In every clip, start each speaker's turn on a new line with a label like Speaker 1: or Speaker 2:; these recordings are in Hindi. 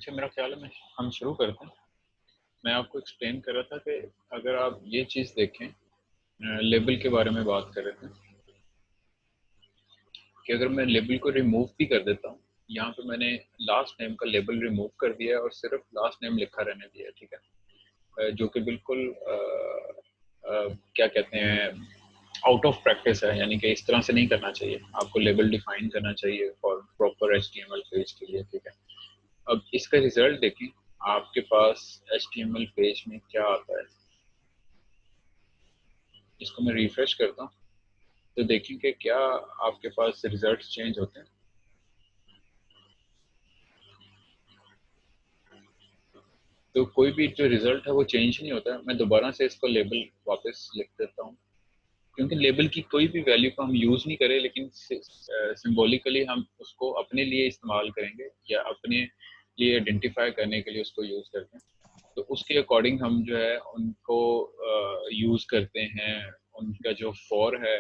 Speaker 1: अच्छा, मेरा ख्याल है हम शुरू करते हैं। मैं आपको एक्सप्लेन कर रहा था कि अगर आप ये चीज़ देखें, लेबल के बारे में बात कर रहे थे कि अगर मैं लेबल को रिमूव भी कर देता हूँ, यहाँ पे मैंने लास्ट नेम का लेबल रिमूव कर दिया है और सिर्फ लास्ट नेम लिखा रहने दिया है, ठीक है, जो कि बिल्कुल क्या कहते हैं, आउट ऑफ प्रैक्टिस है। यानी कि इस तरह से नहीं करना चाहिए, आपको लेबल डिफाइन करना चाहिए फॉर प्रॉपर HTML पेज के लिए, ठीक है। अब इसका रिजल्ट देखें, आपके पास HTML पेज में क्या आता है। इसको मैं रिफ्रेश करता हूँ तो देखें कि क्या आपके पास रिजल्ट चेंज होते हैं। तो कोई भी जो रिजल्ट है वो चेंज नहीं होता है। मैं दोबारा से इसको लेबल वापस लिख देता हूँ, क्योंकि लेबल की कोई भी वैल्यू को हम यूज़ नहीं करें, लेकिन सिंबॉलिकली हम उसको अपने लिए इस्तेमाल करेंगे या अपने लिए आइडेंटिफाई करने के लिए उसको यूज़ करते हैं। तो उसके अकॉर्डिंग हम जो है उनको यूज़ करते हैं। उनका जो फॉर है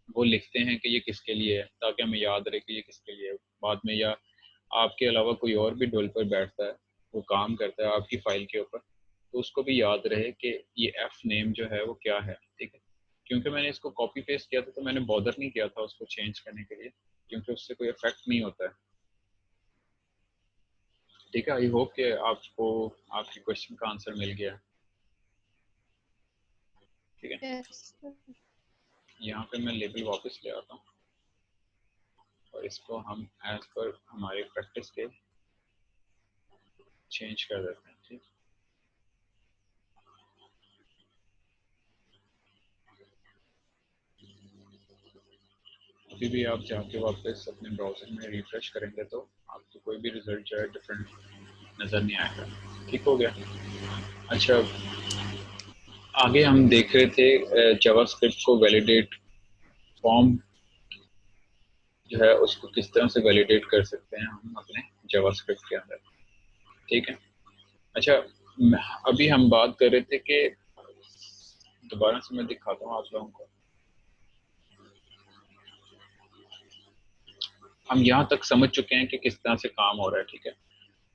Speaker 1: वो लिखते हैं कि ये किसके लिए है, ताकि हमें याद रहे कि ये किसके लिए है बाद में, या आपके अलावा कोई और भी डेवलपर बैठता है, वो काम करता है आपकी फाइल के ऊपर, तो उसको भी याद रहे कि ये एफ नेम जो है वो क्या है, ठीक है। क्योंकि मैंने इसको कॉपी पेस्ट किया था तो मैंने बॉदर नहीं किया था उसको चेंज करने के लिए, क्योंकि उससे कोई इफेक्ट नहीं होता है, ठीक है। आई होप कि आपको आपके क्वेश्चन का आंसर मिल गया है, ठीक है।
Speaker 2: Yes.
Speaker 1: यहाँ पे मैं लेबल वापस ले आता हूँ और इसको हम एज पर हमारे प्रैक्टिस के चेंज कर देते हैं, ठीक। अभी भी आप जाके वापस अपने ब्राउज़र में रिफ्रेश करेंगे तो आपको कोई भी रिजल्ट जो है डिफरेंट नज़र नहीं आएगा, ठीक हो गया। अच्छा, आगे हम देख रहे थे जावास्क्रिप्ट को वैलिडेट फॉर्म जो है उसको किस तरह से वैलिडेट कर सकते हैं हम अपने जावास्क्रिप्ट के अंदर, ठीक है। अच्छा, अभी हम बात कर रहे थे कि दोबारा से मैं दिखाता हूँ आप लोगों को। हम यहाँ तक समझ चुके हैं कि किस तरह से काम हो रहा है, ठीक है।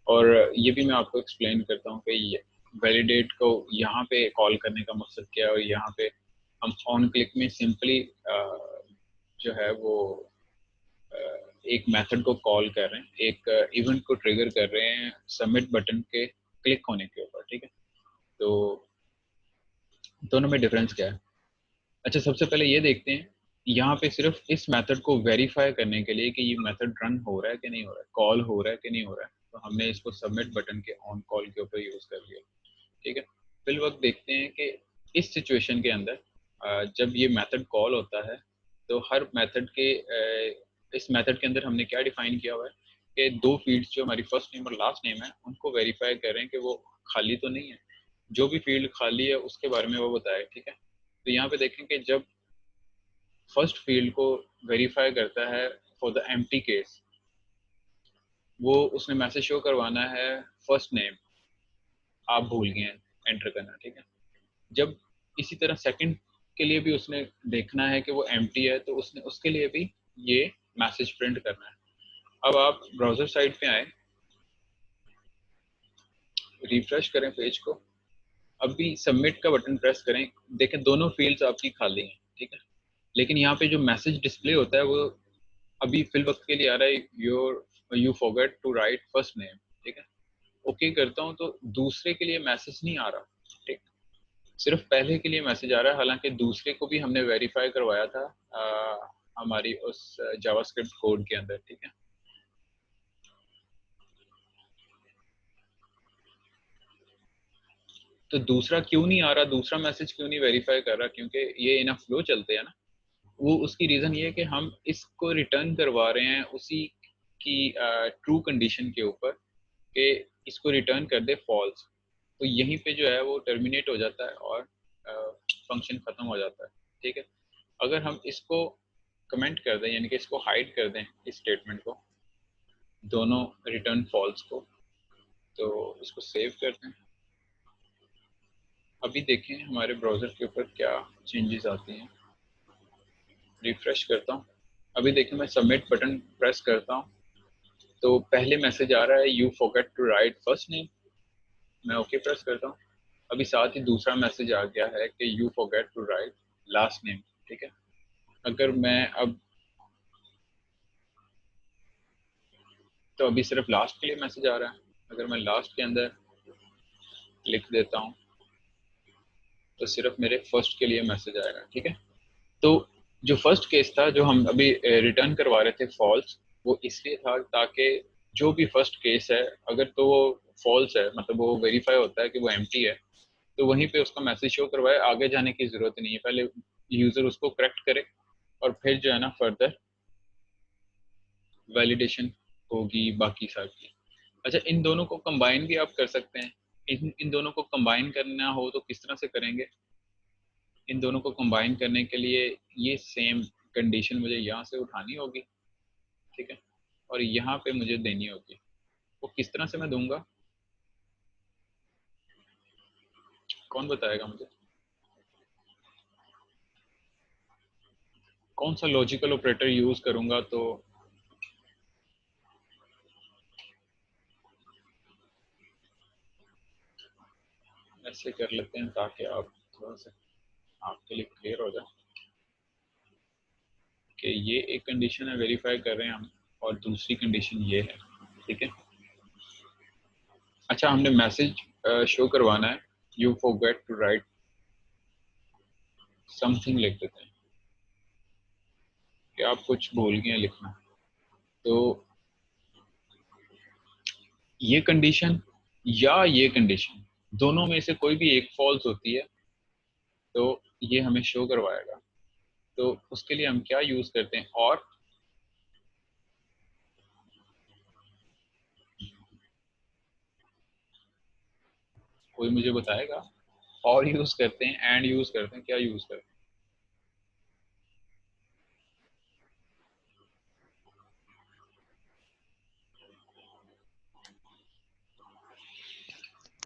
Speaker 1: और ये भी मैं आपको एक्सप्लेन करता हूँ कि ये वैलिडेट को यहाँ पे कॉल करने का मकसद क्या है। और यहाँ पे हम ऑन क्लिक में सिंपली जो है वो एक मेथड को कॉल कर रहे हैं, एक इवेंट को ट्रिगर कर रहे हैं सबमिट बटन के क्लिक होने के ऊपर, ठीक है। तो दोनों में डिफरेंस क्या है। अच्छा, सबसे पहले ये देखते हैं, यहाँ पे सिर्फ इस मेथड को वेरीफाई करने के लिए कि ये मेथड रन हो रहा है कि नहीं हो रहा है, कॉल हो रहा है कि नहीं हो रहा है, तो हमने इसको सबमिट बटन के ऑन कॉल के ऊपर यूज कर लिया, ठीक है। फिर वक्त देखते हैं कि इस सिचुएशन के अंदर जब ये मेथड कॉल होता है तो हर मेथड के इस मेथड के अंदर हमने क्या डिफाइन किया हुआ है कि दो फील्ड्स जो हमारी फर्स्ट नेम और लास्ट नेम है उनको वेरीफाई करें कि वो खाली तो नहीं है। जो भी फील्ड खाली है उसके बारे में वो बताए, ठीक है। तो यहाँ पे देखें कि जब फर्स्ट फील्ड को वेरीफाई करता है फॉर द एम्प्टी केस, वो उसने मैसेज शो करवाना है फर्स्ट नेम आप भूल गए हैं एंटर करना, ठीक है। जब इसी तरह सेकंड के लिए भी उसने देखना है कि वो एम्प्टी है, तो उसने उसके लिए भी ये मैसेज प्रिंट करना है। अब आप ब्राउजर साइट पे आए, रिफ्रेश करें पेज को, अभी सबमिट का बटन प्रेस करें, देखें दोनों फील्ड्स आपकी खाली हैं, ठीक है। लेकिन यहाँ पे जो मैसेज डिस्प्ले होता है वो अभी फिल वक्त के लिए आ रहा है you forget to write first name, ठीक है। ओके करता हूँ तो दूसरे के लिए मैसेज नहीं आ रहा, ठीक, सिर्फ पहले के लिए मैसेज आ रहा है। हालांकि दूसरे को भी हमने वेरीफाई करवाया था हमारी उस जावास्क्रिप्ट कोड के अंदर, ठीक है। तो दूसरा क्यों नहीं आ रहा, दूसरा मैसेज क्यों नहीं वेरीफाई कर रहा, क्योंकि ये इन फ्लो चलते हैं ना। वो उसकी रीजन ये है कि हम इसको रिटर्न करवा रहे हैं उसी की ट्रू कंडीशन के ऊपर कि इसको रिटर्न कर दे फॉल्स। तो यहीं पे जो है वो टर्मिनेट हो जाता है और फंक्शन खत्म हो जाता है, ठीक है। अगर हम इसको कमेंट कर दें, यानी कि इसको हाइड कर दें इस स्टेटमेंट को, दोनों रिटर्न फॉल्स को, तो इसको सेव करते हैं। अभी देखें हमारे ब्राउज़र के ऊपर क्या चेंजेस आती हैं। रिफ्रेश करता हूँ, अभी देखें मैं सबमिट बटन प्रेस करता हूँ तो पहले मैसेज आ रहा है you forget to write first name, मैं ओके प्रेस करता हूँ। अभी साथ ही दूसरा मैसेज आ गया है कि you forget to write last name, ठीक है। अगर मैं अब तो अभी सिर्फ लास्ट के लिए मैसेज आ रहा है, अगर मैं लास्ट के अंदर लिख देता हूँ तो सिर्फ मेरे फर्स्ट के लिए मैसेज आएगा, ठीक है। तो जो फर्स्ट केस था जो हम अभी रिटर्न करवा रहे थे फॉल्स, वो इसलिए था ताकि जो भी फर्स्ट केस है अगर तो वो फॉल्स है, मतलब वो वेरीफाई होता है कि वो एम्प्टी है, तो वहीं पे उसका मैसेज शो करवाए, आगे जाने की जरूरत नहीं है, पहले यूजर उसको करेक्ट करे और फिर जो है ना फर्दर वैलिडेशन होगी बाकी सारी। अच्छा, इन दोनों को कंबाइन भी आप कर सकते हैं। इन दोनों को कंबाइन करना हो तो किस तरह से करेंगे? इन दोनों को कंबाइन करने के लिए ये सेम कंडीशन मुझे यहाँ से उठानी होगी, ठीक है, और यहाँ पे मुझे देनी होगी। वो किस तरह से मैं दूंगा, कौन बताएगा मुझे? कौन सा लॉजिकल ऑपरेटर यूज करूंगा? तो ऐसे कर लेते हैं ताकि आप थोड़ा सा आपके लिए क्लियर हो जाए कि ये एक कंडीशन है वेरीफाई कर रहे हैं हम, और दूसरी कंडीशन ये है, ठीक है। अच्छा, हमने मैसेज शो करवाना है you forget to write something लिख देते हैं कि आप कुछ भूल गए लिखना। तो ये कंडीशन या ये कंडीशन दोनों में से कोई भी एक फॉल्स होती है तो ये हमें शो करवाएगा। तो उसके लिए हम क्या यूज करते हैं, और कोई मुझे बताएगा? और यूज करते हैं, एंड यूज करते हैं, क्या यूज करते हैं?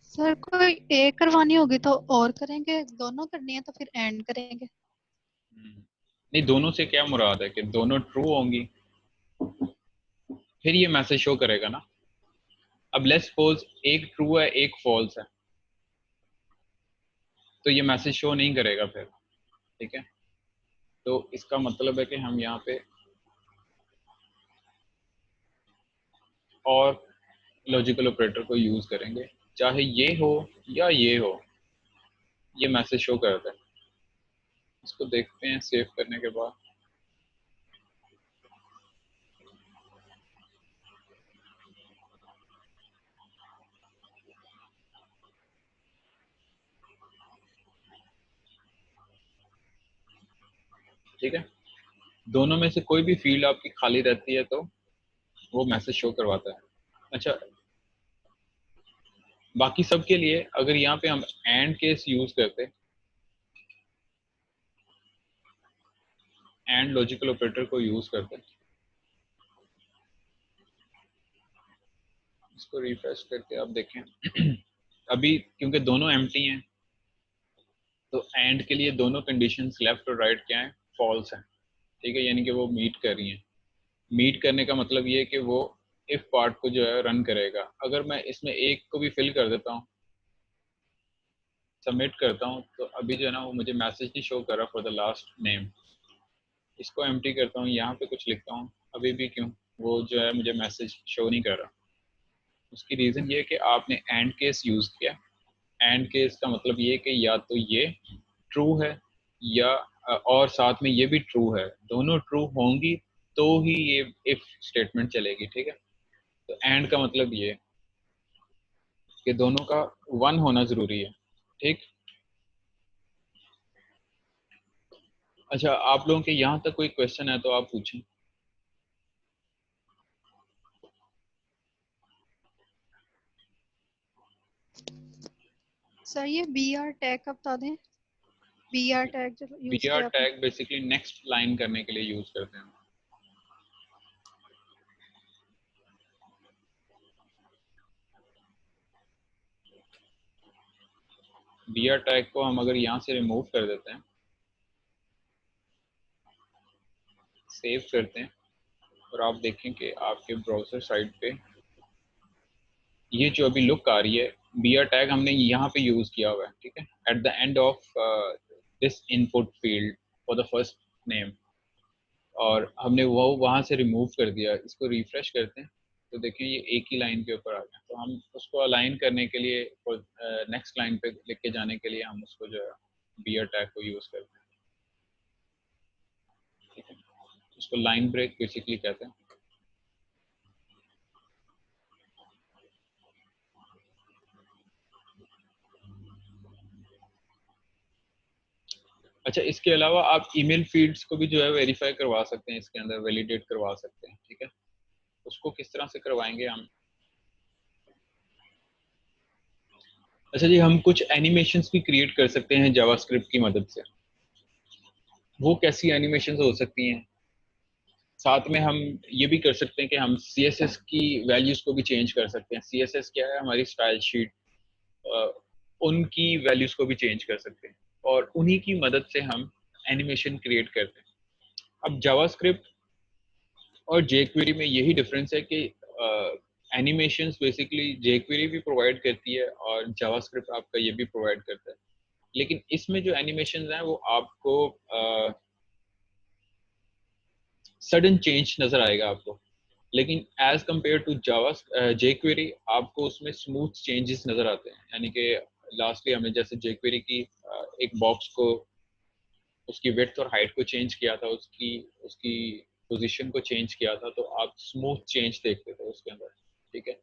Speaker 2: सर कोई एक करवानी होगी तो और करेंगे, दोनों करनी है तो फिर एंड करेंगे।
Speaker 1: नहीं, दोनों से क्या मुराद है कि दोनों ट्रू होंगी फिर ये मैसेज शो करेगा ना। अब लेट्स सपोज एक ट्रू है एक फॉल्स है, तो ये मैसेज शो नहीं करेगा फिर, ठीक है। तो इसका मतलब है कि हम यहाँ पे और लॉजिकल ऑपरेटर को यूज करेंगे, चाहे ये हो या ये हो, ये मैसेज शो करता है। इसको देखते हैं सेव करने के बाद। ठीक है, दोनों में से कोई भी फील्ड आपकी खाली रहती है तो वो मैसेज शो करवाता है। अच्छा, बाकी सब के लिए अगर यहाँ पे हम एंड केस यूज करते, एंड लॉजिकल ऑपरेटर को यूज करते, इसको रिफ्रेश करके आप देखें अभी क्योंकि दोनों एम्प्टी हैं तो एंड के लिए दोनों कंडीशंस लेफ्ट और राइट क्या है, फॉल्स हैं, ठीक है, यानी कि वो मीट कर रही हैं। मीट करने का मतलब ये है कि वो इफ पार्ट को जो है रन करेगा। अगर मैं इसमें एक को भी फिल कर देता हूँ, सबमिट करता हूँ, तो अभी जो है ना वो मुझे मैसेज नहीं शो कर रहा फॉर द लास्ट नेम। इसको एम्प्टी करता हूँ, यहाँ पे कुछ लिखता हूँ, अभी भी क्यों वो जो है मुझे मैसेज शो नहीं कर रहा। उसकी रीज़न ये है कि आपने एंड केस यूज़ किया। एंड केस का मतलब ये कि या तो ये ट्रू है या और साथ में ये भी ट्रू है, दोनों ट्रू होंगी तो ही ये इफ स्टेटमेंट चलेगी, ठीक है। तो एंड का मतलब ये कि दोनों का वन होना जरूरी है, ठीक। अच्छा, आप लोगों के यहाँ तक कोई क्वेश्चन है तो आप पूछें।
Speaker 2: सर ये बी आर टैग का बता दें, बी आर टैग जो यूज
Speaker 1: बी आर
Speaker 2: किया आपने।
Speaker 1: टैग बेसिकली नेक्स्ट लाइन करने के लिए यूज करते हैं। बी आर टैग को हम अगर यहाँ से रिमूव कर देते हैं, सेव करते हैं और आप देखें कि आपके ब्राउज़र साइट पे ये जो अभी लुक आ रही है, बीयर टैग हमने यहाँ पे यूज़ किया हुआ है, ठीक है, at the end of this input field for the first name, और हमने वो वहाँ से रिमूव कर दिया। इसको रिफ्रेश करते हैं तो देखिए ये एक ही लाइन के ऊपर आ गया। तो हम उसको अलाइन करने के लिए और नेक्स्ट लाइन पे लेके जाने के लिए हम उसको जो है बीयर टैग को यूज़ करते हैं, ठीक है। उसको लाइन ब्रेक बेसिकली कहते हैं। अच्छा, इसके अलावा आप ईमेल फील्ड्स को भी जो है वेरीफाई करवा सकते हैं, इसके अंदर वैलिडेट करवा सकते हैं, ठीक है। उसको किस तरह से करवाएंगे हम? अच्छा जी, हम कुछ एनिमेशंस भी क्रिएट कर सकते हैं जावास्क्रिप्ट की मदद से। वो कैसी एनिमेशंस हो सकती हैं? साथ में हम ये भी कर सकते हैं कि हम CSS की वैल्यूज को भी चेंज कर सकते हैं। CSS क्या है? हमारी स्टाइल शीट, उनकी वैल्यूज को भी चेंज कर सकते हैं और उन्हीं की मदद से हम एनिमेशन क्रिएट करते हैं। अब जावास्क्रिप्ट और जेक्वेरी में यही डिफरेंस है कि एनिमेशंस बेसिकली जेक्वेरी भी प्रोवाइड करती है और जावास्क्रिप्ट आपका ये भी प्रोवाइड करता है। लेकिन इसमें जो एनिमेशंस हैं वो आपको सडन चेंज नजर आएगा आपको, लेकिन as compare to Java jQuery आपको उसमें स्मूथ चेंजेस नजर आते हैं। यानी कि लास्टली हमने जैसे जेक्वेरी की एक बॉक्स को, उसकी विड्थ और हाइट को चेंज किया था, उसकी उसकी पोजीशन को चेंज किया था, तो आप स्मूथ चेंज देखते थे उसके अंदर, ठीक है।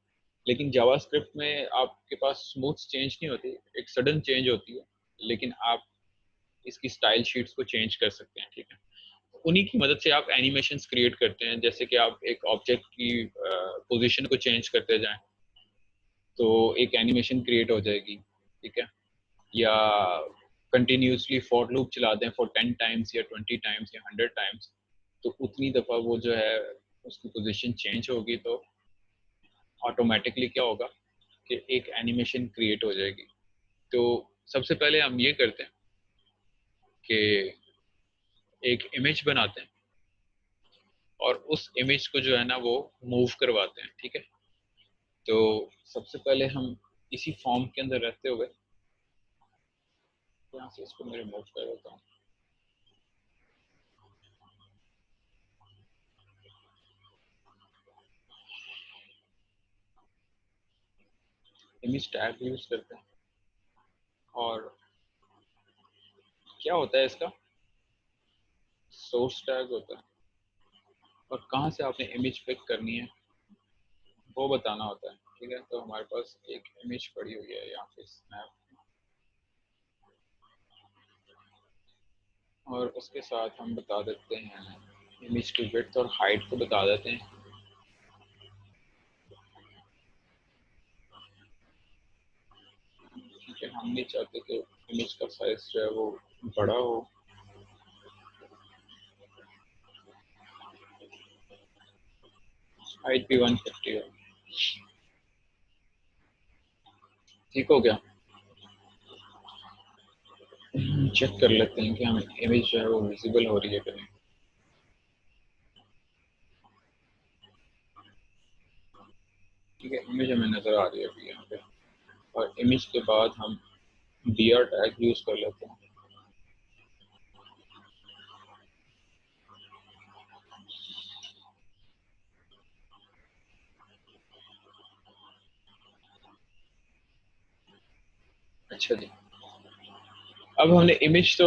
Speaker 1: लेकिन जावास्क्रिप्ट में आपके पास स्मूथ चेंज नहीं होती, एक सडन चेंज होती है, लेकिन आप इसकी स्टाइल शीट्स को चेंज कर सकते हैं, ठीक है। उन्हीं की मदद से आप एनिमेशंस क्रिएट करते हैं। जैसे कि आप एक ऑब्जेक्ट की पोजीशन को चेंज करते जाएं तो एक एनिमेशन क्रिएट हो जाएगी, ठीक है। या कंटिन्यूसली फॉर लूप चला दें फॉर 10 टाइम्स या 20 टाइम्स या 100 टाइम्स, तो उतनी दफ़ा वो जो है उसकी पोजीशन चेंज होगी, तो ऑटोमेटिकली क्या होगा कि एक एनिमेशन क्रिएट हो जाएगी। तो सबसे पहले हम ये करते हैं कि एक इमेज बनाते हैं और उस इमेज को जो है ना वो मूव करवाते हैं, ठीक है। तो सबसे पहले हम इसी फॉर्म के अंदर रहते हुए यहाँ से इसको मैं रिमूव कर देता हूँ। इमेज टैग यूज करते हैं और क्या होता है इसका सोर्स टैग होता है, और कहाँ से आपने इमेज पिक करनी है वो बताना होता है, ठीक है। तो हमारे पास एक इमेज पड़ी हुई है यहाँ पे स्नैप, और उसके साथ हम बता देते हैं इमेज की विड्थ और हाइट को बता देते हैं। ठीक है, हम नहीं चाहते कि इमेज का साइज जो है वो बड़ा हो, हाइट भी 150 है। ठीक हो गया। चेक कर लेते हैं कि हम इमेज जो है वो विजिबल हो रही है कि नहीं। ठीक है, इमेज हमें नज़र आ रही है अभी यहाँ पे, और इमेज के बाद हम बीआर टैग यूज़ कर लेते हैं। अच्छा जी, अब हमने इमेज तो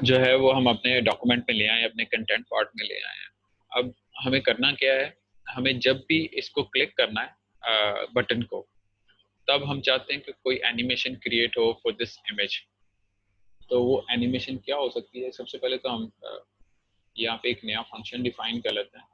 Speaker 1: जो है वो हम अपने डॉक्यूमेंट में ले आए, अपने कंटेंट पार्ट में ले आए हैं। अब हमें करना क्या है, हमें जब भी इसको क्लिक करना है बटन को, तब हम चाहते हैं कि कोई एनिमेशन क्रिएट हो फॉर दिस इमेज। तो वो एनिमेशन क्या हो सकती है? सबसे पहले तो हम यहाँ पे एक नया फंक्शन डिफाइन कर लेते हैं।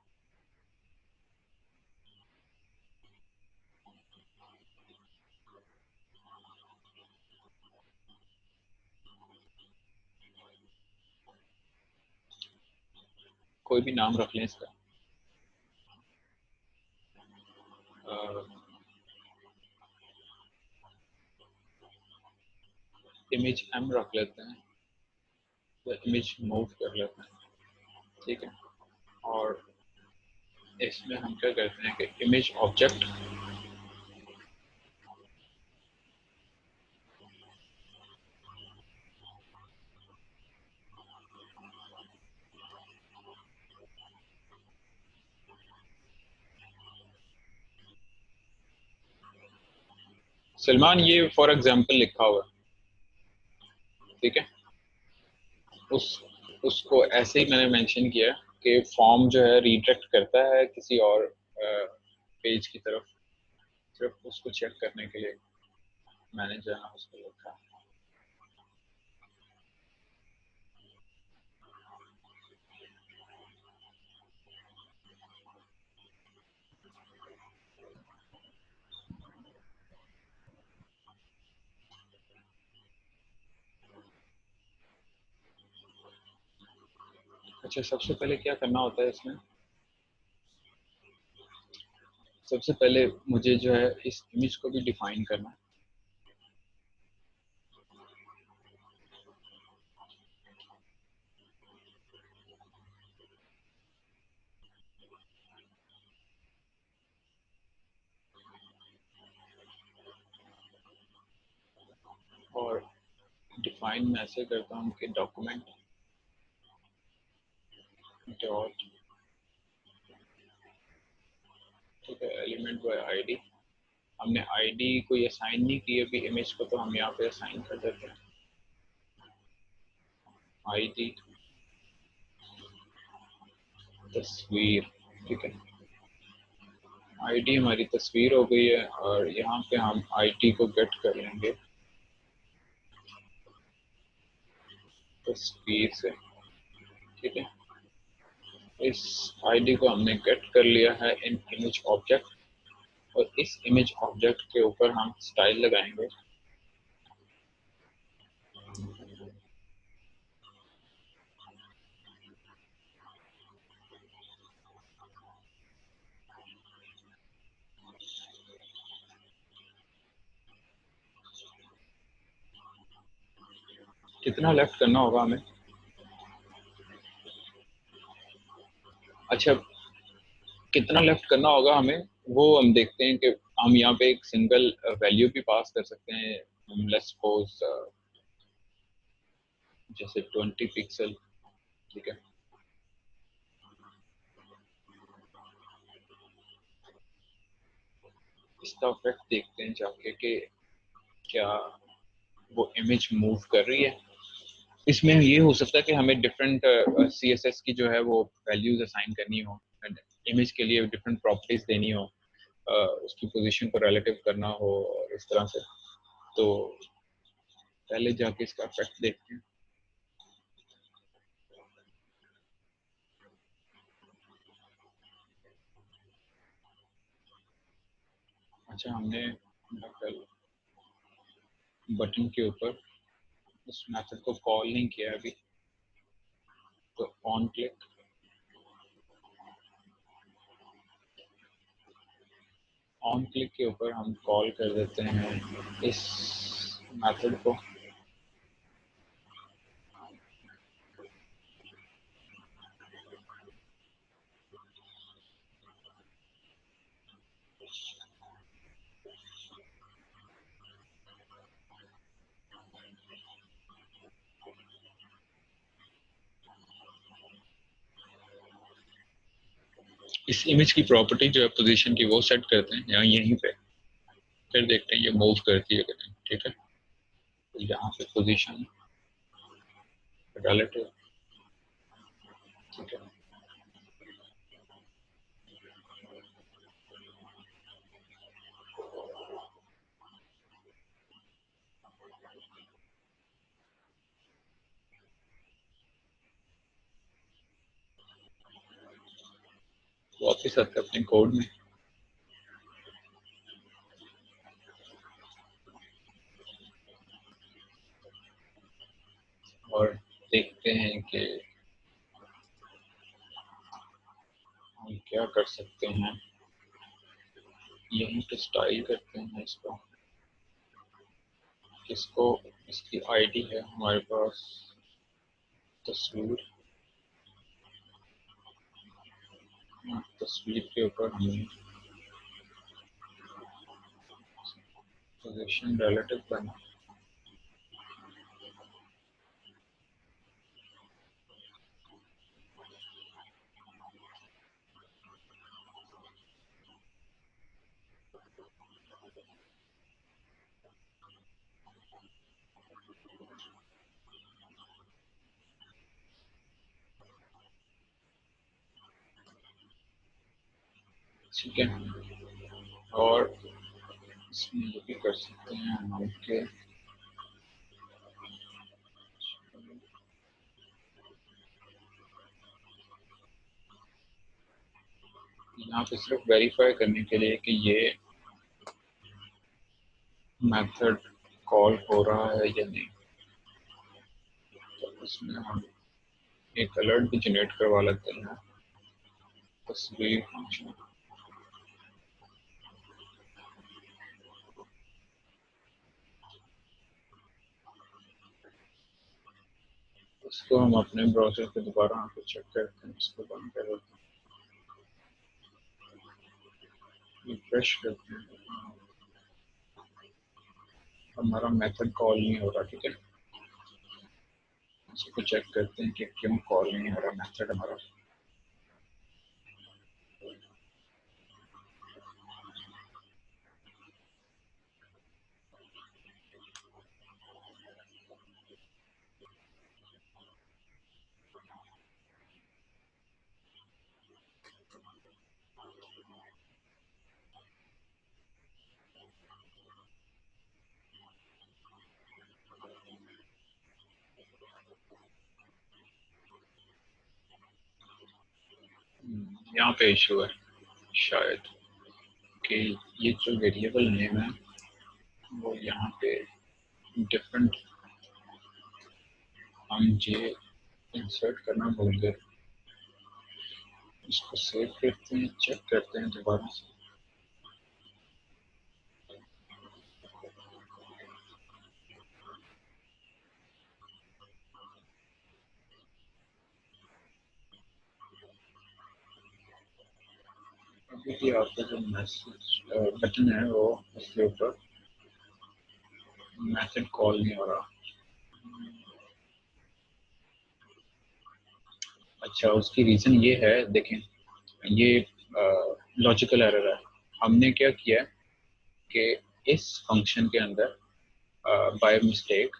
Speaker 1: कोई भी नाम रख लें इसका, इमेज एम रख लेते हैं, या इमेज मूव कर लेते हैं, ठीक है। और इसमें हम क्या करते हैं कि इमेज ऑब्जेक्ट, सलमान ये फॉर एग्जांपल लिखा हुआ है, ठीक है, उस उसको ऐसे ही मैंने मेंशन किया कि फॉर्म जो है रीडायरेक्ट करता है किसी और पेज की तरफ, सिर्फ उसको चेक करने के लिए मैंने जो है ना उसको लिखा। अच्छा, सबसे पहले क्या करना होता है इसमें, सबसे पहले मुझे जो है इस इमेज को भी डिफाइन करना है। और डिफाइन मैं ऐसे करता हूँ कि डॉक्यूमेंट डॉट, ठीक है, एलिमेंट बाय आईडी। हमने आईडी को ये असाइन नहीं की अभी इमेज को, तो हम यहाँ पे असाइन कर देते हैं आईडी तस्वीर, ठीक है, आईडी हमारी तस्वीर हो गई है। और यहाँ पे हम आईडी को गेट कर लेंगे तस्वीर से, ठीक है। इस आईडी को हमने गेट कर लिया है इन इमेज ऑब्जेक्ट, और इस इमेज ऑब्जेक्ट के ऊपर हम स्टाइल लगाएंगे। कितना लेफ्ट करना होगा हमें? अच्छा, कितना लेफ्ट करना होगा हमें, वो हम देखते हैं कि हम यहाँ पे एक सिंगल वैल्यू भी पास कर सकते हैं। लेट्स सपोज जैसे 20 पिक्सल, ठीक है। इसका इफेक्ट देखते हैं जाके कि क्या वो इमेज मूव कर रही है। इसमें ये हो सकता है कि हमें डिफरेंट CSS की जो है वो वैल्यूज असाइन करनी हो, इमेज के लिए डिफरेंट प्रॉपर्टीज देनी हो, उसकी पोजीशन को रिलेटिव करना हो, और इस तरह से। तो पहले जाके इसका इफेक्ट देखते हैं। अच्छा, हमने बटन के ऊपर उस मेथड को कॉल नहीं किया अभी, तो ऑन क्लिक, ऑन क्लिक के ऊपर हम कॉल कर देते हैं इस मेथड को। इस इमेज की प्रॉपर्टी जो है पोजीशन की वो सेट करते हैं यहाँ यहीं पे, फिर देखते हैं ये मूव करती है कि नहीं, ठीक है। तो यहाँ पे पोजीशन रिलेटिव, ठीक है। वापिस आते हैं अपने कोड में और देखते हैं कि हम क्या कर सकते हैं। यहीं पे स्टाइल करते हैं इसको, इसको, इसकी आईडी है हमारे पास तस्वीर, तस्वीर के ऊपर हमने पोजीशन रिलेटिव बना, ठीक है। और इसमें ये भी कर सकते हैं हम कि यहाँ पे सिर्फ वेरीफाई करने के लिए कि ये मेथड कॉल हो रहा है या नहीं, तो इसमें हम एक अलर्ट भी जनरेट करवा लेते हैं तस्वीर फंक्शन। इसको हम अपने ब्राउज़र पे दोबारा आके चेक करते हैं, इसको बंद कर देते हैं, रिफ्रेश करते हैं, हमारा मेथड कॉल नहीं हो रहा। ठीक है, इसको चेक करते हैं कि क्यों कॉल नहीं हो रहा मेथड हमारा। यहाँ पे इशू है शायद कि ये जो वेरिएबल नेम है वो यहाँ पे डिफरेंट, हम ये इंसर्ट करना भूल गए। इसको सेव करते हैं, चेक करते हैं दोबारा से। अभी भी आपका जो मैसेज बटन है वो उसके ऊपर मैसेज कॉल नहीं हो रहा। अच्छा, उसकी रीज़न ये है, देखें, ये लॉजिकल एरर है। हमने क्या किया है कि इस फंक्शन के अंदर बाय मिस्टेक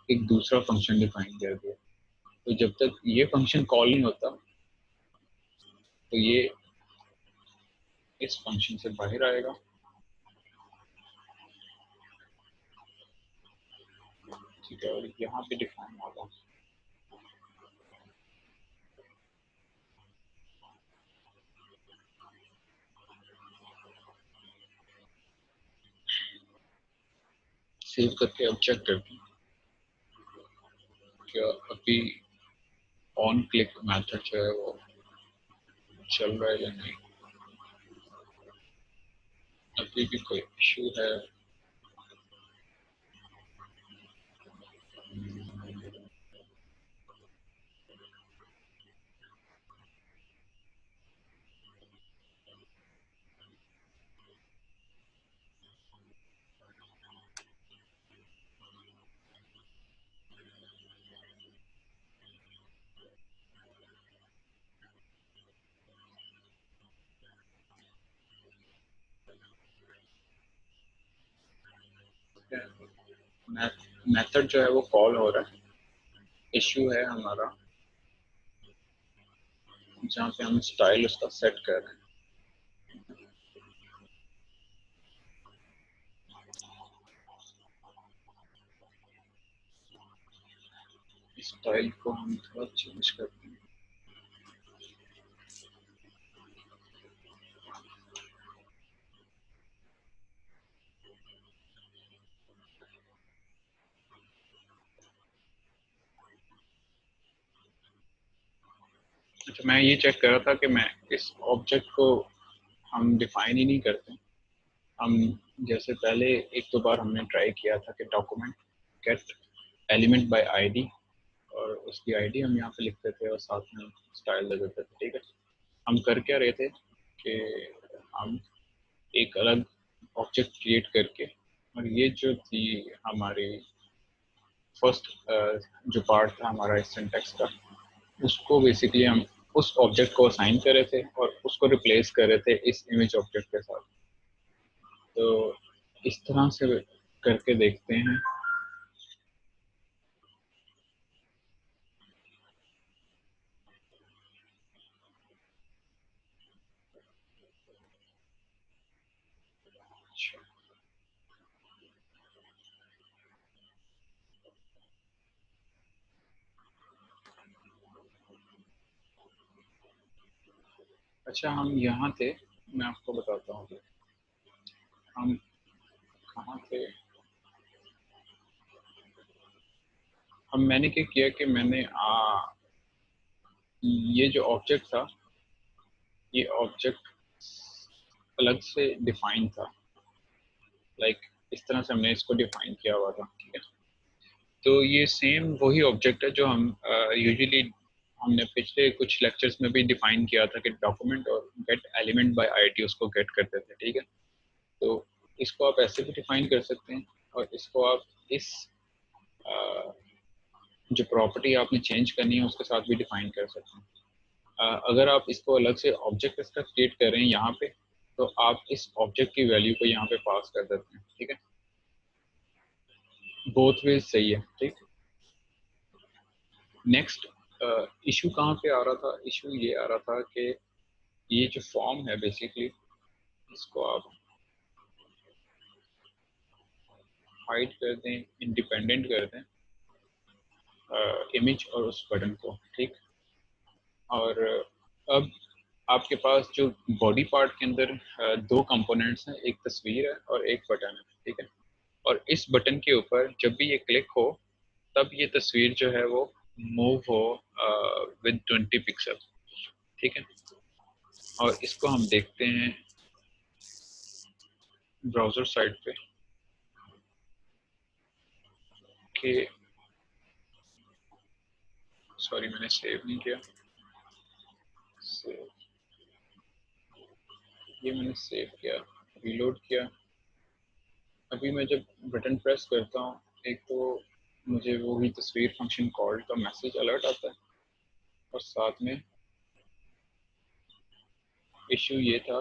Speaker 1: एक दूसरा फंक्शन डिफाइन कर दिया। तो जब तक ये फंक्शन कॉल नहीं होता तो ये इस फंक्शन से बाहर आएगा। ठीक है, और यहाँ पे डिफाइन होगा। सेव करके अब चेक करते हैं क्या अभी ऑन क्लिक मेथड जो है वो चल रहा है या नहीं। अभी भी कोई इशू है। मेथड जो है वो कॉल हो रहा है। इशू है हमारा जहाँ पे हम स्टाइल उसका सेट कर रहे हैं। स्टाइल को हम थोड़ा चेंज करते हैं। अच्छा, मैं ये चेक कर रहा था कि मैं इस ऑब्जेक्ट को हम डिफाइन ही नहीं करते। हम जैसे पहले एक दो बार हमने ट्राई किया था कि document gate element by ID, और उसकी आईडी हम यहाँ पे लिखते थे और साथ में स्टाइल दे देते थे। ठीक है, हम कर क्या रहे थे कि हम एक अलग ऑब्जेक्ट क्रिएट करके, और ये जो थी हमारी फर्स्ट जो पार्ट था हमारा इस सिंटेक्स का, उसको बेसिकली हम उस ऑब्जेक्ट को असाइन कर रहे थे और उसको रिप्लेस कर रहे थे इस इमेज ऑब्जेक्ट के साथ। तो इस तरह से करके देखते हैं। अच्छा, हम यहाँ थे, मैं आपको बताता हूँ कि हम कहाँ थे। मैंने क्या किया कि मैंने ये जो ऑब्जेक्ट था, ये ऑब्जेक्ट अलग से डिफाइन था, लाइक इस तरह से हमने इसको डिफाइन किया हुआ था, ठीक है। तो ये सेम वही ऑब्जेक्ट है जो हम यूजुअली हमने पिछले कुछ लेक्चर्स में भी डिफाइन किया था कि डॉक्यूमेंट और गेट एलिमेंट बाय आईडी उसको गेट करते थे, ठीक है। तो इसको आप ऐसे भी डिफाइन कर सकते हैं, और इसको आप इस जो प्रॉपर्टी आपने चेंज करनी है उसके साथ भी डिफाइन कर सकते हैं। अगर आप इसको अलग से ऑब्जेक्ट इसका क्रिएट कर रहे हैं यहाँ पे, तो आप इस ऑब्जेक्ट की वैल्यू को यहाँ पे पास कर देते हैं, ठीक है। बोथ वेज सही है, ठीक। नेक्स्ट इशू कहाँ पे आ रहा था? इशू ये आ रहा था कि ये जो फॉर्म है बेसिकली, इसको आप हाइड कर दें, इंडिपेंडेंट कर दें इमेज और उस बटन को, ठीक। और अब आपके पास जो बॉडी पार्ट के अंदर दो कंपोनेंट्स हैं, एक तस्वीर है और एक बटन है, ठीक है। और इस बटन के ऊपर जब भी ये क्लिक हो, तब ये तस्वीर जो है वो मूव हो विद 20 पिक्सल, ठीक है। और इसको हम देखते हैं ब्राउजर साइट पे कि, सॉरी मैंने सेव नहीं किया, सेव, ये मैंने सेव किया, रीलोड किया। अभी मैं जब बटन प्रेस करता हूँ, एक तो मुझे वो ही तस्वीर फंक्शन कॉल का मैसेज अलर्ट आता है, और साथ में इशू ये था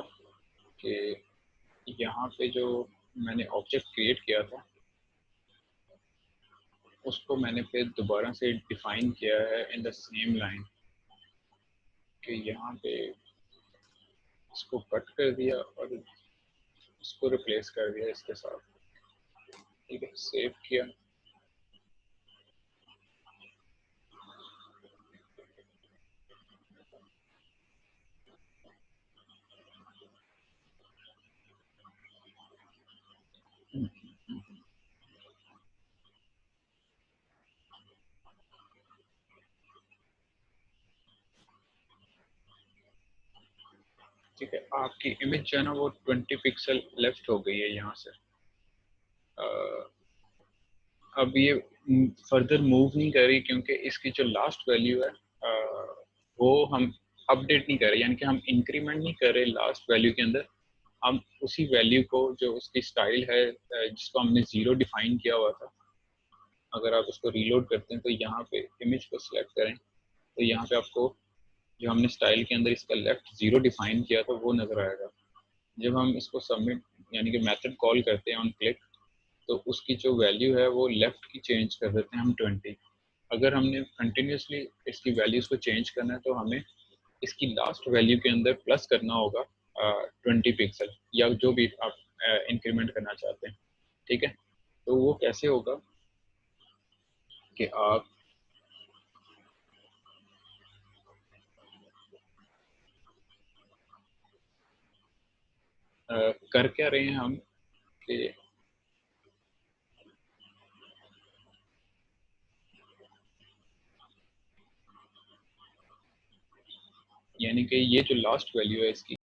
Speaker 1: कि यहाँ पे जो मैंने ऑब्जेक्ट क्रिएट किया था उसको मैंने फिर दोबारा से डिफाइन किया है इन द सेम लाइन, कि यहाँ पे इसको कट कर दिया और इसको रिप्लेस कर दिया इसके साथ, ठीक है। सेव किया। ठीक है, आपकी इमेज जो है ना वो 20 पिक्सल लेफ्ट हो गई है यहाँ से। अब ये फर्दर मूव नहीं कर रही, क्योंकि इसकी जो लास्ट वैल्यू है वो हम अपडेट नहीं कर रहे, यानी कि हम इंक्रीमेंट नहीं कर रहे लास्ट वैल्यू के अंदर। हम उसी वैल्यू को, जो उसकी स्टाइल है जिसको हमने जीरो डिफाइन किया हुआ था, अगर आप उसको रीलोड करते हैं तो यहाँ पे इमेज को सिलेक्ट करें, तो यहाँ पे आपको जो हमने स्टाइल के अंदर इसका लेफ्ट जीरो डिफाइन किया था वो नजर आएगा। जब हम इसको सबमिट यानी कि मेथड कॉल करते हैं ऑन क्लिक, तो उसकी जो वैल्यू है वो लेफ्ट की चेंज कर देते हैं हम 20। अगर हमने कंटिन्यूसली इसकी वैल्यूज को चेंज करना है तो हमें इसकी लास्ट वैल्यू के अंदर प्लस करना होगा 20 पिक्सल, या जो भी आप इंक्रीमेंट करना चाहते हैं, ठीक है। तो वो कैसे होगा कि आप कर क्या रहे हैं हम कि यानी कि ये जो लास्ट वैल्यू है इसकी,